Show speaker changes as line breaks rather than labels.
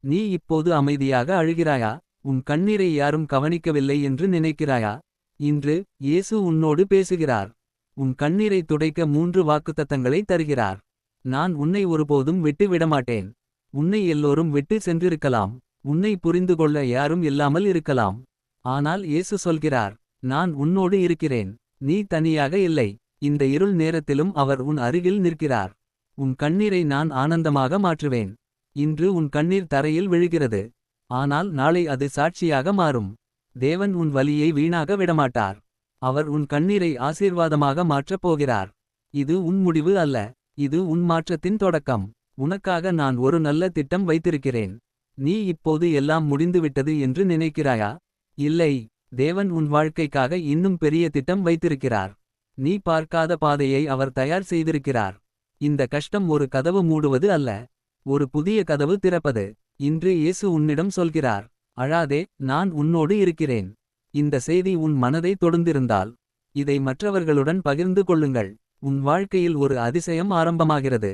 நீ இப்போது அமைதியாக அழுகிறாயா? உன் கண்ணீரை யாரும் கவனிக்கவில்லை என்று நினைக்கிறாயா? இன்று இயேசு உன்னோடு பேசுகிறார். உன் கண்ணீரை துடைக்க 3 வாக்குத்தத்தங்களை தருகிறார். நான் உன்னை ஒருபோதும் விட்டு விடமாட்டேன். உன்னை எல்லோரும் விட்டு சென்றிருக்கலாம். உன்னை புரிந்துகொள்ள யாரும் இல்லாமல் இருக்கலாம். ஆனால் இயேசு சொல்கிறார், நான் உன்னோடு இருக்கிறேன். நீ தனியாக இல்லை. இந்த இருள் நேரத்திலும் அவர் உன் அருகில் நிற்கிறார். உன் கண்ணீரை நான் ஆனந்தமாக மாற்றுவேன். இன்று உன் கண்ணீர் தரையில் விழுகிறது. ஆனால் நாளை அது சாட்சியாக மாறும். தேவன் உன் வலியை வீணாக விடமாட்டார். அவர் உன் கண்ணீரை ஆசீர்வாதமாக மாற்றப் போகிறார். இது உன் முடிவு அல்ல. இது உன் மாற்றத்தின் தொடக்கம். உனக்காக நான் ஒரு நல்ல திட்டம் வைத்திருக்கிறேன். நீ இப்போது எல்லாம் முடிந்துவிட்டது என்று நினைக்கிறாயா? இல்லை. தேவன் உன் வாழ்க்கைக்காக இன்னும் பெரிய திட்டம் வைத்திருக்கிறார். நீ பார்க்காத பாதையை அவர் தயார் செய்திருக்கிறார். இந்த கஷ்டம் ஒரு கதவு மூடுவது அல்ல. ஒரு புதிய கதவு திறப்பது. இன்று இயேசு உன்னிடம் சொல்கிறார், அழாதே, நான் உன்னோடு இருக்கிறேன். இந்த செய்தி உன் மனதை தொடுந்திருந்தால் இதை மற்றவர்களுடன் பகிர்ந்து கொள்ளுங்கள். உன் வாழ்க்கையில் ஒரு அதிசயம் ஆரம்பமாகிறது.